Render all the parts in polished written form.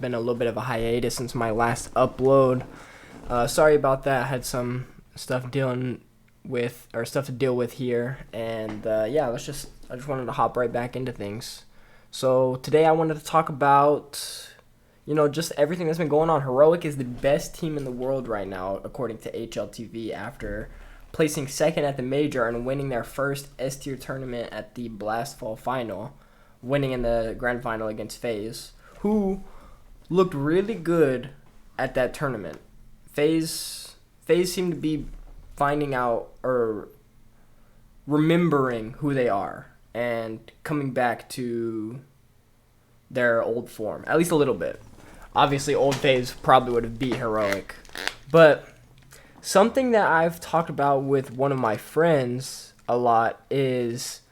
been a little bit of a hiatus since my last upload. Sorry about that. I had some stuff dealing with or stuff to deal with here, and yeah, I just wanted to hop right back into things. So today I wanted to talk about just everything that's been going on. Heroic is the best team in the world right now, according to HLTV, after placing second at the major and winning their first S tier tournament at the Blast Fall final, winning in the grand final against FaZe, who looked really good at that tournament. FaZe seemed to be finding out or remembering who they are and coming back to their old form, at least a little bit. Obviously, old FaZe probably would have beat Heroic. But something that I've talked about with one of my friends a lot is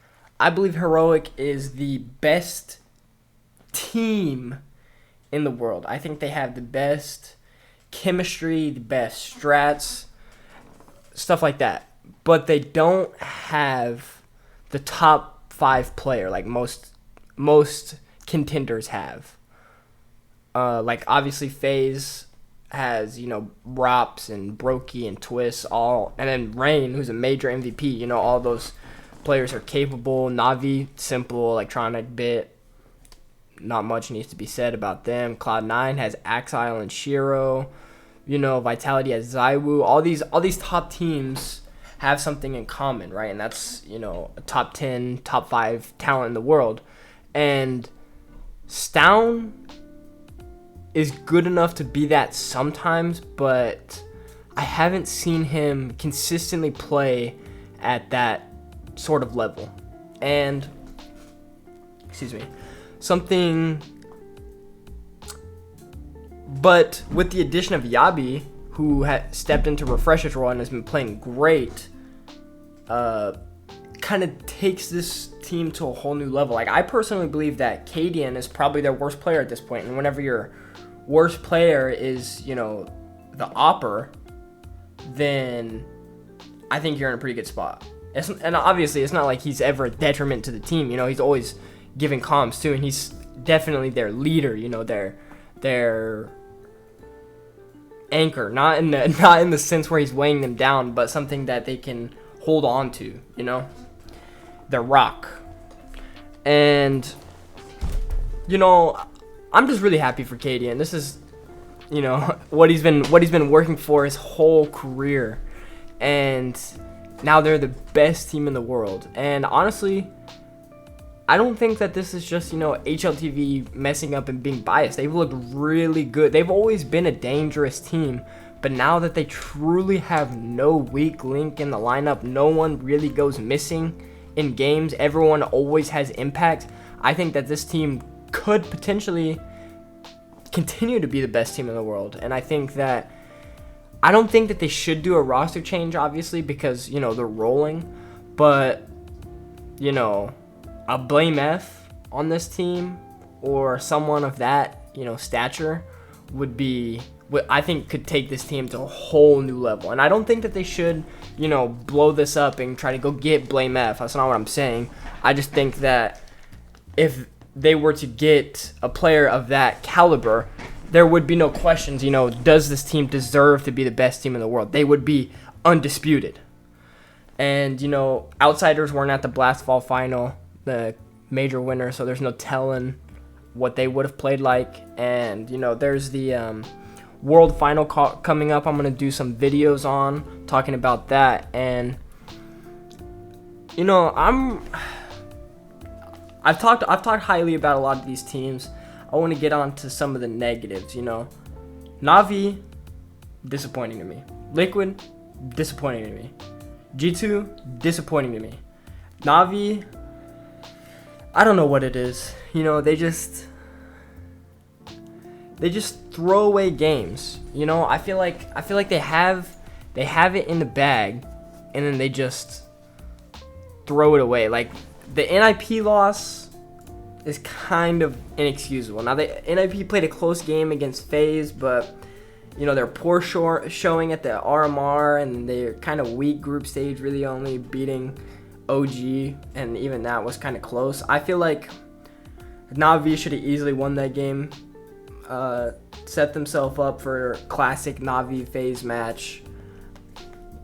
I believe Heroic is the best team in the world. I think they have the best chemistry, the best strats, stuff like that. But they don't have the top 5 player like most contenders have. Like obviously FaZe has, Rops and Brokey and Twist all, and then Rain, who's a major MVP. All those players are capable. Navi, simple, electronic bit. Not much needs to be said about them. Cloud9 has Axile and Shiro. Vitality has Zywoo. All these top teams have something in common, right? And that's, a top 10, top 5 talent in the world. And Stown is good enough to be that sometimes, but I haven't seen him consistently play at that sort of level. And, but with the addition of Yabi, who stepped into Refresher's role and has been playing great, kind of takes this team to a whole new level. I personally believe that Cadian is probably their worst player at this point, and whenever your worst player is, the Opper, then I think you're in a pretty good spot. And obviously, it's not like he's ever a detriment to the team. He's always giving comms too, and he's definitely their leader. Their anchor, not in the sense where he's weighing them down, but something that they can hold on to. Their rock. And I'm just really happy for Cadian. This is what he's been working for his whole career, and now they're the best team in the world. And honestly, I don't think that this is just, HLTV messing up and being biased. They've looked really good. They've always been a dangerous team, but now that they truly have no weak link in the lineup, no one really goes missing in games, everyone always has impact, I think that this team could potentially continue to be the best team in the world. And I don't think that they should do a roster change, obviously, because, they're rolling. But, a Blame F on this team or someone of that, stature would be what I think could take this team to a whole new level. And I don't think that they should, blow this up and try to go get Blame F. That's not what I'm saying. I just think that if they were to get a player of that caliber, there would be no questions, does this team deserve to be the best team in the world? They would be undisputed. And, outsiders weren't at the Blast Fall final, the major winner, so there's no telling what they would have played like. And, there's the World Final coming up. I'm going to do some videos on talking about that. And, I've talked highly about a lot of these teams. I want to get on to some of the negatives. Navi, disappointing to me. Liquid, disappointing to me. G2, disappointing to me. Navi, I don't know what it is. They just throw away games. I feel like they have it in the bag, and then they just throw it away. Like the NIP loss is kind of inexcusable. Now the NIP played a close game against FaZe, but they're poor showing at the RMR, and they're kind of weak group stage, really only beating OG, and even that was kind of close. I feel like Navi should have easily won that game. set themselves up for classic Na'Vi phase match.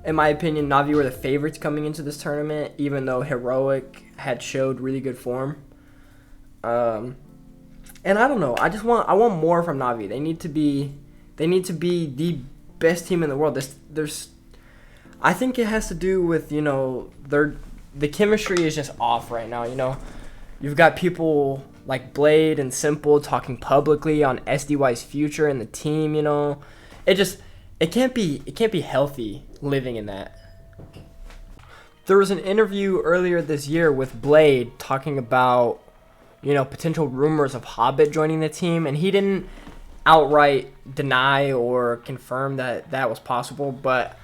In my opinion, Na'Vi were the favorites coming into this tournament, even though Heroic had showed really good form. And I don't know. I want more from Na'Vi. They need to be the best team in the world. I think it has to do with, the chemistry is just off right now, You've got people like Blade and Simple talking publicly on SDY's future and the team, It can't be healthy living in that. There was an interview earlier this year with Blade talking about, potential rumors of Hobbit joining the team, and he didn't outright deny or confirm that was possible, but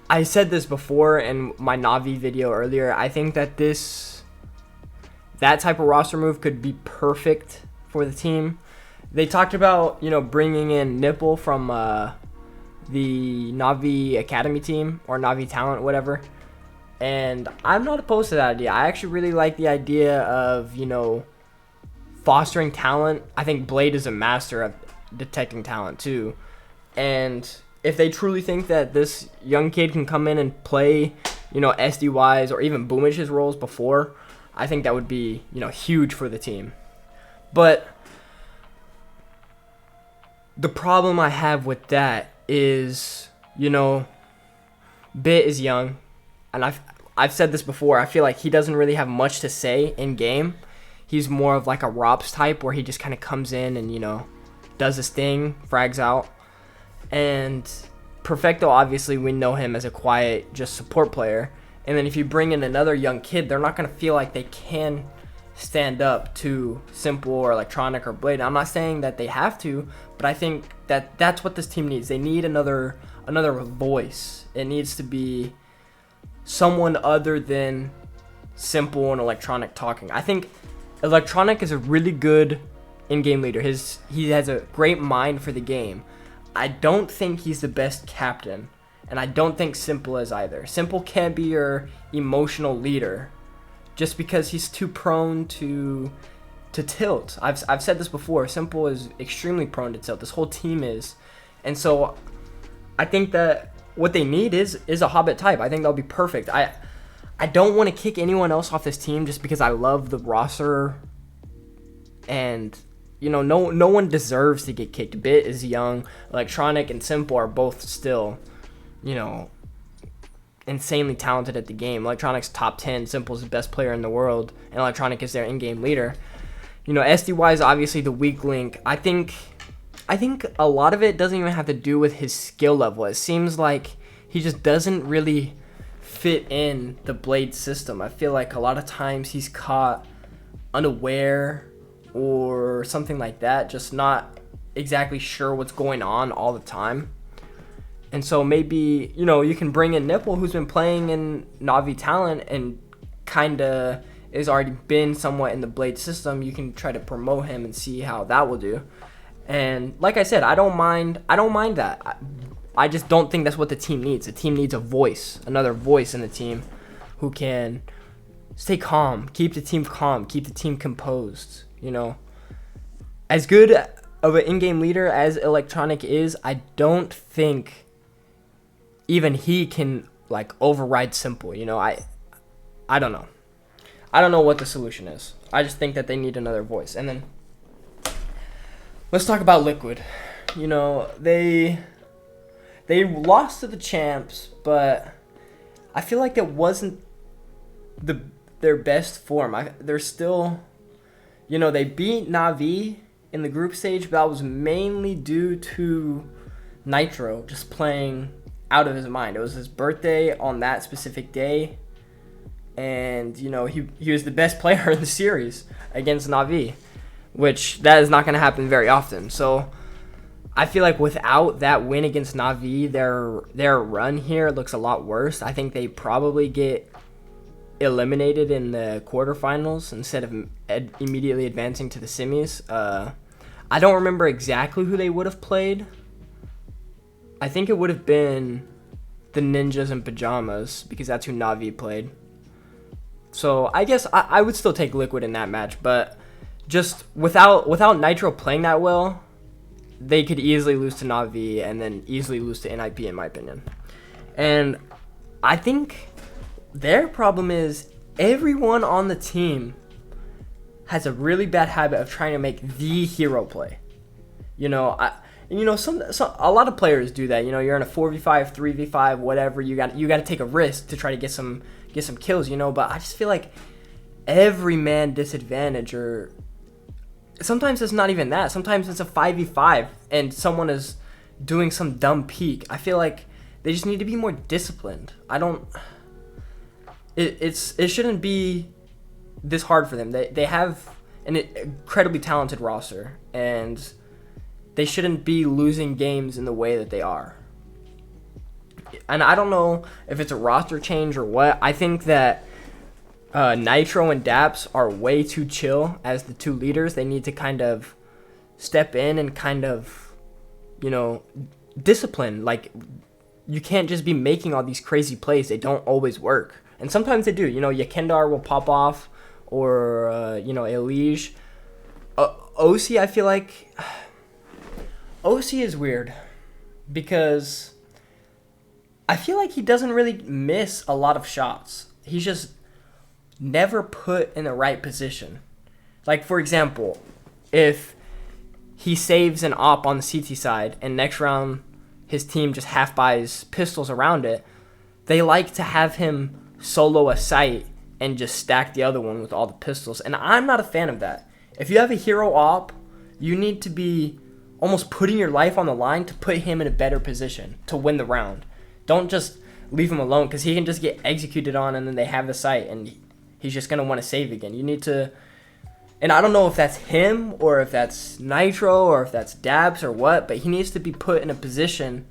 I said this before in my Na'Vi video earlier. I think that that type of roster move could be perfect for the team. They talked about, bringing in Nipple from the Na'Vi Academy team or Na'Vi Talent, whatever. And I'm not opposed to that idea. I actually really like the idea of, fostering talent. I think Blade is a master of detecting talent too. And if they truly think that this young kid can come in and play, SDYs or even Boomish's roles before, I think that would be, huge for the team. But the problem I have with that is, Bit is young, and I've said this before. I feel like he doesn't really have much to say in game. He's more of like a Rops type where he just kind of comes in and, does his thing, frags out. And Perfecto, obviously, we know him as a quiet, just support player. And then if you bring in another young kid, they're not going to feel like they can stand up to Simple or Electronic or Blade. I'm not saying that they have to, but I think that that's what this team needs. They need another voice. It needs to be someone other than Simple and Electronic talking. I think Electronic is a really good in-game leader. He has a great mind for the game. I don't think he's the best captain, and I don't think Simple is either. Simple can't be your emotional leader just because he's too prone to tilt. I've said this before. Simple is extremely prone to tilt. This whole team is. And so I think that what they need is a Hobbit type. I think that'll be perfect. I don't want to kick anyone else off this team just because I love the roster, and no one deserves to get kicked. Bit is young. Electronic and Simple are both still, insanely talented at the game. Electronic's top 10. Simple's the best player in the world, and Electronic is their in-game leader. SDY is obviously the weak link. I think a lot of it doesn't even have to do with his skill level. It seems like he just doesn't really fit in the Blade system. I feel like a lot of times he's caught unaware or something like that, just not exactly sure what's going on all the time. And so maybe, you can bring in Nipple, who's been playing in Na'Vi Talent and kind of has already been somewhat in the Blade system. You can try to promote him and see how that will do. And like I said, I don't mind that. I just don't think that's what the team needs. The team needs a voice, another voice in the team who can stay calm, keep the team composed, As good of an in-game leader as Electronic is, I don't think even he can override Simple. I don't know. I don't know what the solution is. I just think that they need another voice. And then let's talk about Liquid. They lost to the champs, but I feel like that wasn't their best form. They're still, they beat Na'Vi in the group stage, but that was mainly due to Nitro just playing out of his mind. It was his birthday on that specific day, and he was the best player in the series against Na'Vi, which that is not going to happen very often. So I feel like without that win against Na'Vi, their run here looks a lot worse. I think they probably get eliminated in the quarterfinals instead of immediately advancing to the semis. I don't remember exactly who they would have played. I think it would have been the Ninjas in Pajamas because that's who Na'Vi played. So I guess I would still take Liquid in that match, but just without Nitro playing that well, they could easily lose to Navi and then easily lose to NIP, in my opinion. And I think their problem is everyone on the team has a really bad habit of trying to make the hero play. You know, some a lot of players do that. You know, you're in a 4v5, 3v5, whatever. You got to take a risk to try to get some kills. You know, but I just feel like every man disadvantage, or sometimes it's not even that. Sometimes it's a 5v5 and someone is doing some dumb peek. I feel like they just need to be more disciplined. It shouldn't be this hard for them. They have an incredibly talented roster, and they shouldn't be losing games in the way that they are. And I don't know if it's a roster change or what. I think that Nitro and Daps are way too chill as the two leaders. They need to kind of step in and kind of, discipline. Like, you can't just be making all these crazy plays. They don't always work. And sometimes they do. Yakendar will pop off, or, Elige. OC, I feel like... OC is weird because I feel like he doesn't really miss a lot of shots. He's just never put in the right position. Like, for example, if he saves an op on the CT side and next round his team just half buys pistols around it, they like to have him solo a site and just stack the other one with all the pistols. And I'm not a fan of that. If you have a hero op, you need to be almost putting your life on the line to put him in a better position to win the round. Don't just leave him alone, because he can just get executed on and then they have the site and he's just going to want to save again. You need to... And I don't know if that's him or if that's Nitro or if that's Dabs or what, but he needs to be put in a position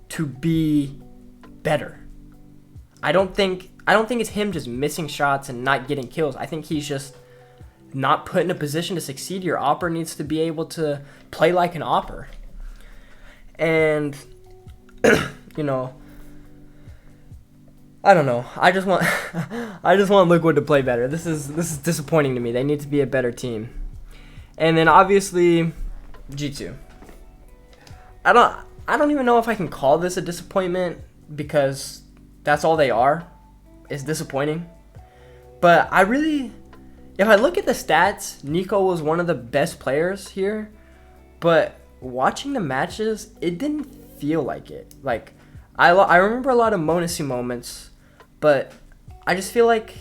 to be better. I don't think it's him just missing shots and not getting kills. I think he's just not put in a position to succeed. Your opper needs to be able to play like an opper. And, I don't know. I just want Liquid to play better. This is disappointing to me. They need to be a better team. And then obviously G2. I don't even know if I can call this a disappointment, because that's all they are, is disappointing. But if I look at the stats, Nico was one of the best players here, but watching the matches, it didn't feel like it. Like, I remember a lot of Monesi moments, but I just feel like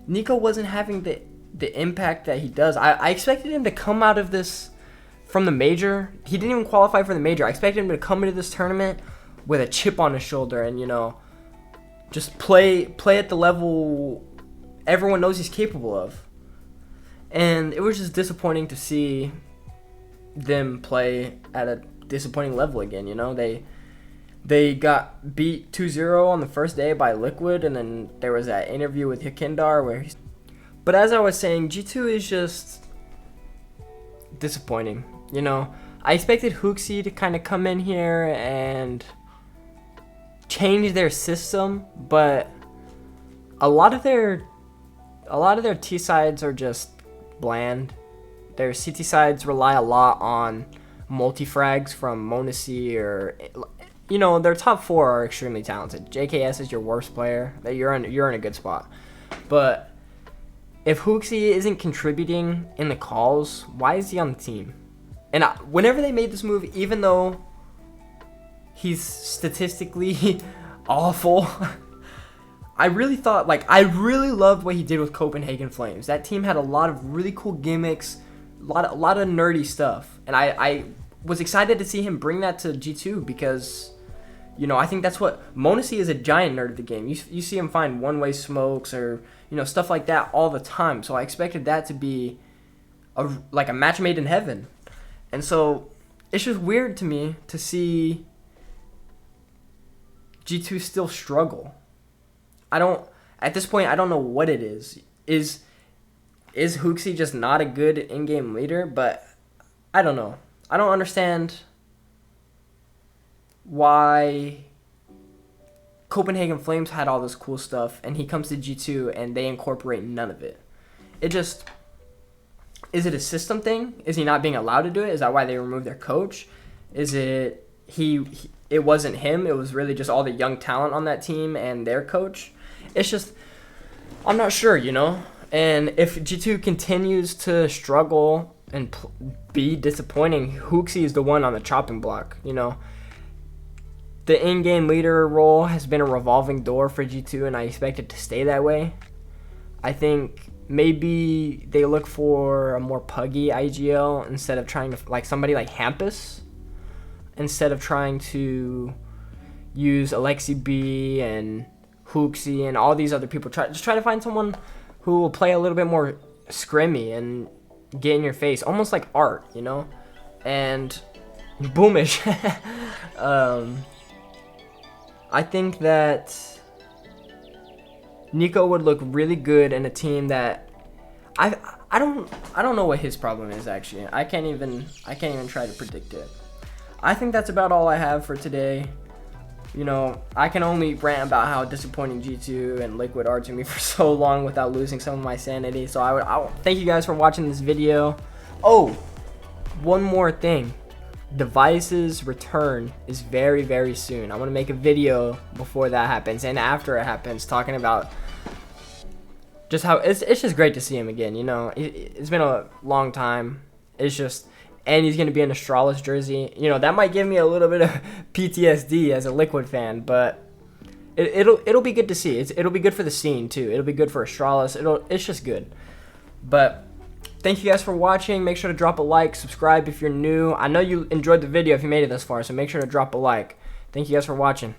Nico wasn't having the impact that he does. I expected him to come out of this from the major. He didn't even qualify for the major. I expected him to come into this tournament with a chip on his shoulder and, just play at the level everyone knows he's capable of. And it was just disappointing to see them play at a disappointing level again. They got beat 2-0 on the first day by Liquid, and then there was that interview with Hikendar where But as I was saying, G2 is just disappointing. I expected Hooksy to kind of come in here and change their system, but a lot of their T sides are just bland. Their CT sides rely a lot on multi-frags from Monesi, or their top 4 are extremely talented. JKS is your worst player. You're in a good spot. But if Hooksy isn't contributing in the calls, why is he on the team? And whenever they made this move, even though he's statistically awful, I really loved what he did with Copenhagen Flames. That team had a lot of really cool gimmicks, a lot of nerdy stuff. And I was excited to see him bring that to G2, because, I think that's what... Monesi is a giant nerd of the game. You see him find one-way smokes or, stuff like that all the time. So I expected that to be a match made in heaven. And so it's just weird to me to see G2 still struggle. At this point, I don't know what it is. Is Hooksy just not a good in-game leader? But I don't know. I don't understand why Copenhagen Flames had all this cool stuff and he comes to G2 and they incorporate none of it. Is it a system thing? Is he not being allowed to do it? Is that why they removed their coach? Is it it wasn't him, it was really just all the young talent on that team and their coach? It's just, I'm not sure, you know? And if G2 continues to struggle and be disappointing, Hooksy is the one on the chopping block, you know? The in-game leader role has been a revolving door for G2, and I expect it to stay that way. I think maybe they look for a more puggy IGL instead of trying to, like somebody like Hampus, instead of trying to use Alexi B and Hooksy and all these other people. Just try to find someone who will play a little bit more scrimmy and get in your face, almost like Art, you know? And Boomish. I think that Nico would look really good in a team that I don't know what his problem is actually. I can't even try to predict it. I think that's about all I have for today. You know, I can only rant about how disappointing G2 and Liquid are to me for so long without losing some of my sanity. So I thank you guys for watching this video. Oh, one more thing. Devices return is very, very soon. I want to make a video before that happens and after it happens, talking about just how it's just great to see him again. You know, it's been a long time. It's just, and he's going to be in a Astralis jersey. You know, that might give me a little bit of PTSD as a Liquid fan, but it'll be good to see. It'll be good for the scene too. It'll be good for Astralis. It's just good. But thank you guys for watching. Make sure to drop a like, subscribe if you're new. I know you enjoyed the video if you made it this far, so make sure to drop a like. Thank you guys for watching.